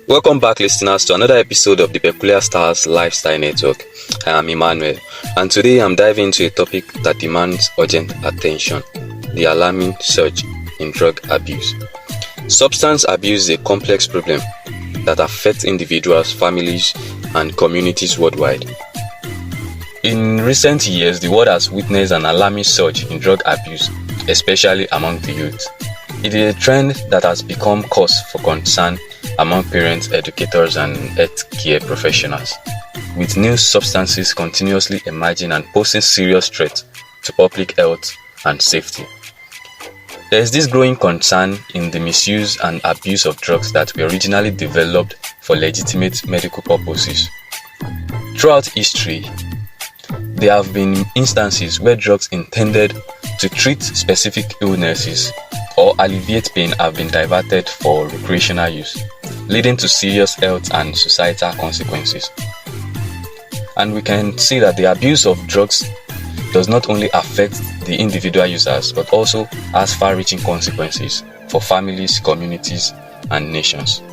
Welcome back, listeners, to another episode of the PeculiarStars Lifestyle Network. I am Emmanuel, and today I'm diving into a topic that demands urgent attention: the alarming surge in drug abuse. Substance abuse is a complex problem that affects individuals, families, and communities worldwide. In recent years, the world has witnessed an alarming surge in drug abuse, especially among the youth. It is a trend that has become cause for concern among parents, educators, and healthcare professionals, with new substances continuously emerging and posing serious threats to public health and safety. There is this growing concern in the misuse and abuse of drugs that were originally developed for legitimate medical purposes. Throughout history, there have been instances where drugs intended to treat specific illnesses or alleviate pain have been diverted for recreational use, leading to serious health and societal consequences. And we can see that the abuse of drugs does not only affect the individual users, but also has far-reaching consequences for families, communities, and nations.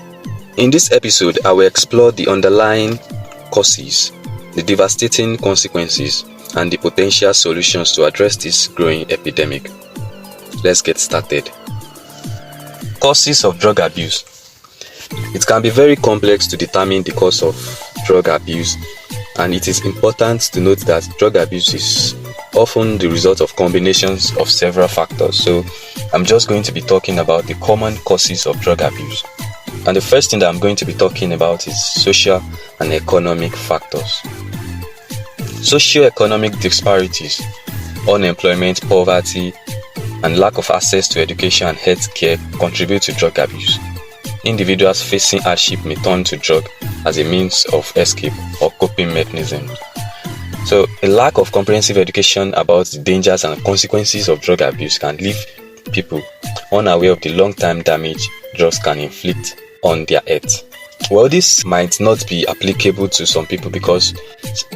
In this episode, I will explore the underlying causes, the devastating consequences, and the potential solutions to address this growing epidemic. Let's get started. Causes of drug abuse. It can be very complex to determine the cause of drug abuse, and it is important to note that drug abuse is often the result of combinations of several factors. So I'm just going to be talking about the common causes of drug abuse. And the first thing that I'm going to be talking about is social and economic factors. Socio-economic disparities, unemployment, poverty, and lack of access to education and health care contribute to drug abuse. Individuals facing hardship may turn to drug as a means of escape or coping mechanism. So, a lack of comprehensive education about the dangers and consequences of drug abuse can leave people unaware of the long-term damage drugs can inflict on their health. Well, this might not be applicable to some people because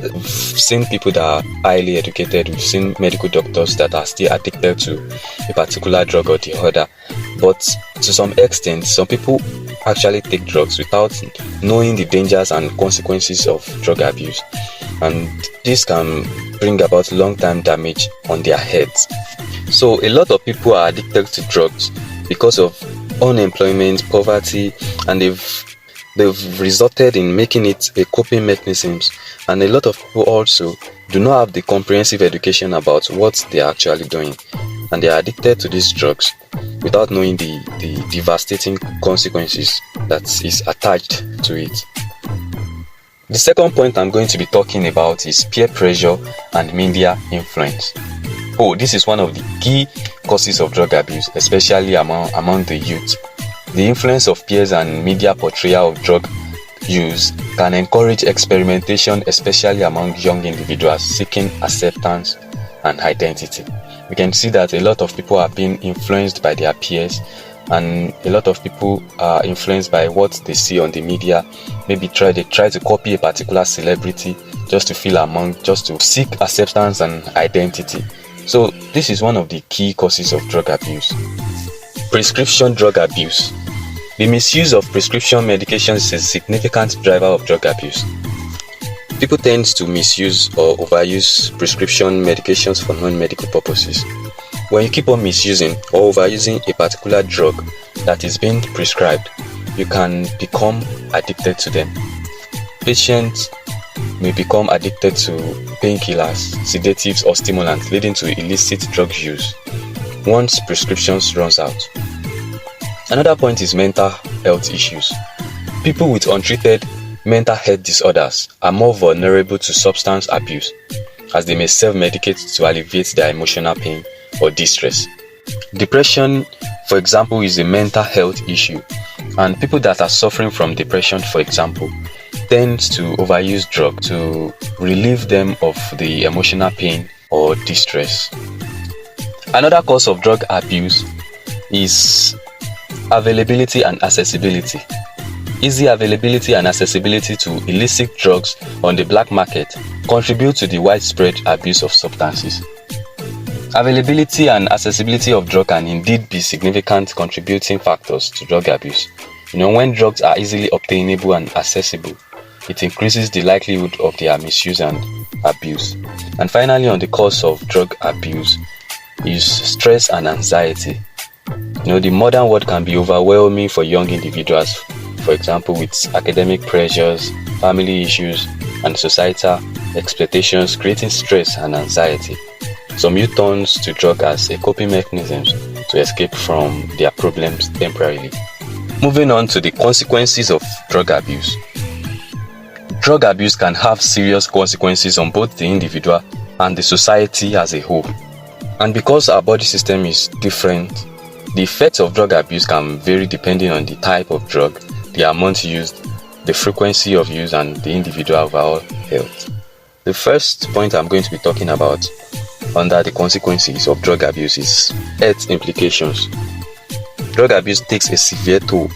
we've seen people that are highly educated, we've seen medical doctors that are still addicted to a particular drug or the other. But to some extent, some people actually take drugs without knowing the dangers and consequences of drug abuse. And this can bring about long-term damage on their heads. So a lot of people are addicted to drugs because of unemployment, poverty, and they've resulted in making it a coping mechanism, and a lot of people also do not have the comprehensive education about what they are actually doing, and they are addicted to these drugs without knowing the devastating consequences that is attached to it. The second point I'm going to be talking about is peer pressure and media influence. This is one of the key causes of drug abuse, especially among the youth. The influence of peers and media portrayal of drug use can encourage experimentation, especially among young individuals seeking acceptance and identity. We can see that a lot of people are being influenced by their peers, and a lot of people are influenced by what they see on the media. Maybe they try to copy a particular celebrity just to seek acceptance and identity. So this is one of the key causes of drug abuse. Prescription drug abuse. The misuse of prescription medications is a significant driver of drug abuse. People tend to misuse or overuse prescription medications for non-medical purposes. When you keep on misusing or overusing a particular drug that is being prescribed, you can become addicted to them. Patients may become addicted to painkillers, sedatives, or stimulants, leading to illicit drug use once prescriptions runs out. Another point is mental health issues. People with untreated mental health disorders are more vulnerable to substance abuse, as they may self-medicate to alleviate their emotional pain or distress. Depression, for example, is a mental health issue, and people that are suffering from depression, for example, tend to overuse drugs to relieve them of the emotional pain or distress. Another cause of drug abuse is availability and accessibility. Easy availability and accessibility to illicit drugs on the black market contribute to the widespread abuse of substances. Availability and accessibility of drugs can indeed be significant contributing factors to drug abuse. When drugs are easily obtainable and accessible, it increases the likelihood of their misuse and abuse. And finally, on the cause of drug abuse is stress and anxiety. The modern world can be overwhelming for young individuals, for example, with academic pressures, family issues, and societal expectations, creating stress and anxiety. Some youth turn to drug as a coping mechanism to escape from their problems temporarily. Moving on to the consequences of drug abuse. Drug abuse can have serious consequences on both the individual and the society as a whole. And because our body system is different, the effects of drug abuse can vary depending on the type of drug, the amount used, the frequency of use, and the individual overall health. The first point I'm going to be talking about under the consequences of drug abuse is health implications. Drug abuse takes a severe toll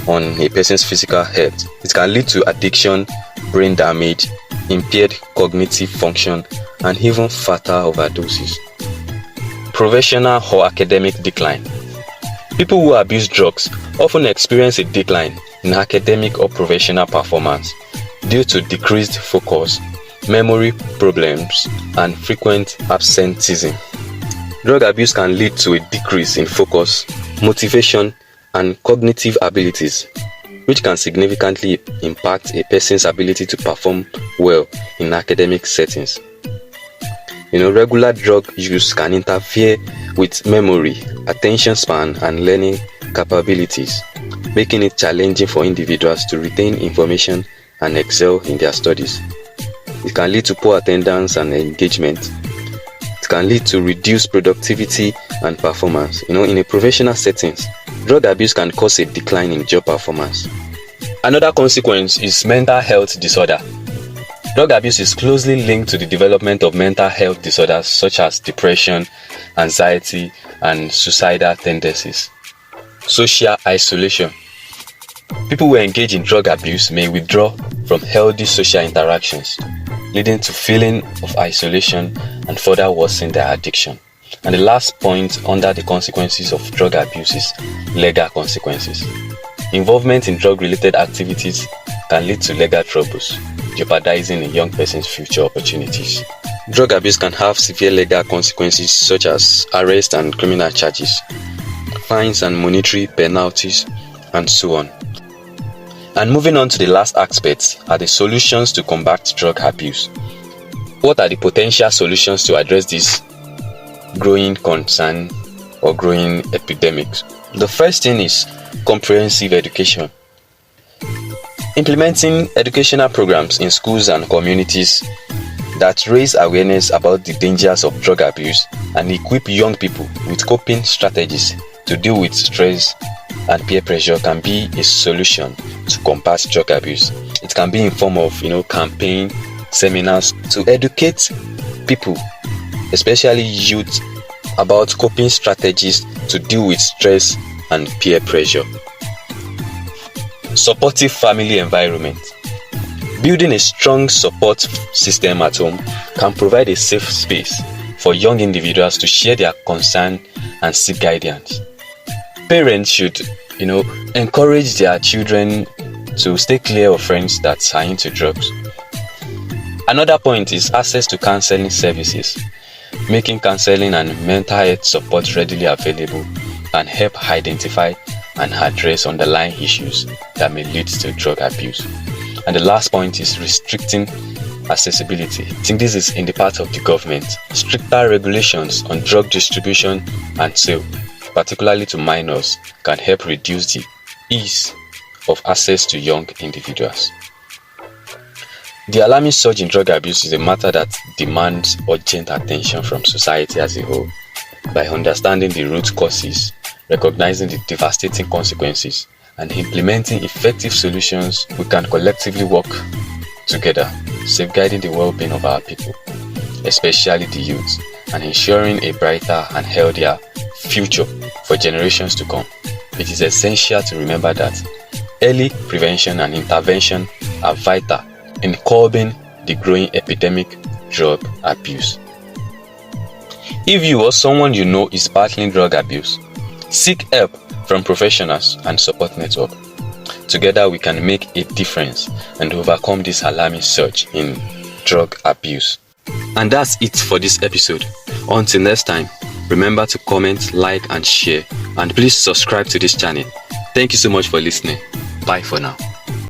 on a person's physical health. It can lead to addiction, brain damage, impaired cognitive function, and even fatal overdoses. Professional or academic decline. People who abuse drugs often experience a decline in academic or professional performance due to decreased focus, memory problems, and frequent absenteeism. Drug abuse can lead to a decrease in focus, motivation, and cognitive abilities, which can significantly impact a person's ability to perform well in academic settings. Regular drug use can interfere with memory, attention span, and learning capabilities, making it challenging for individuals to retain information and excel in their studies. It can lead to poor attendance and engagement. It can lead to reduced productivity and performance. In a professional settings, drug abuse can cause a decline in job performance. Another consequence is mental health disorder. Drug abuse is closely linked to the development of mental health disorders such as depression, anxiety, and suicidal tendencies. Social isolation. People who engage in drug abuse may withdraw from healthy social interactions, leading to feeling of isolation and further worsening their addiction. And the last point under the consequences of drug abuse is legal consequences. Involvement in drug-related activities can lead to legal troubles, jeopardizing a young person's future opportunities. Drug abuse can have severe legal consequences such as arrest and criminal charges, fines and monetary penalties, and so on. And moving on to the last aspect are the solutions to combat drug abuse. What are the potential solutions to address this growing concern or growing epidemics? The first thing is comprehensive education. Implementing educational programs in schools and communities that raise awareness about the dangers of drug abuse and equip young people with coping strategies to deal with stress and peer pressure can be a solution to combat drug abuse. It can be in form of campaign seminars to educate people, especially youth, about coping strategies to deal with stress and peer pressure. Supportive family environment. Building a strong support system at home can provide a safe space for young individuals to share their concern and seek guidance. Parents should, encourage their children to stay clear of friends that are into drugs. Another point is access to counseling services. Making counseling and mental health support readily available can help identify and address underlying issues that may lead to drug abuse. And the last point is restricting accessibility. I think this is in the part of the government. Stricter regulations on drug distribution and sale, particularly to minors, can help reduce the ease of access to young individuals. The alarming surge in drug abuse is a matter that demands urgent attention from society as a whole. By understanding the root causes, recognizing the devastating consequences, and implementing effective solutions, we can collectively work together, safeguarding the well-being of our people, especially the youth, and ensuring a brighter and healthier future for generations to come. It is essential to remember that early prevention and intervention are vital in curbing the growing epidemic drug abuse. If you or someone you know is battling drug abuse, seek help from professionals and support network. Together we can make a difference and overcome this alarming surge in drug abuse. And that's it for this episode. Until next time, remember to comment, like and share, and please subscribe to this channel. Thank you so much for listening. Bye for now.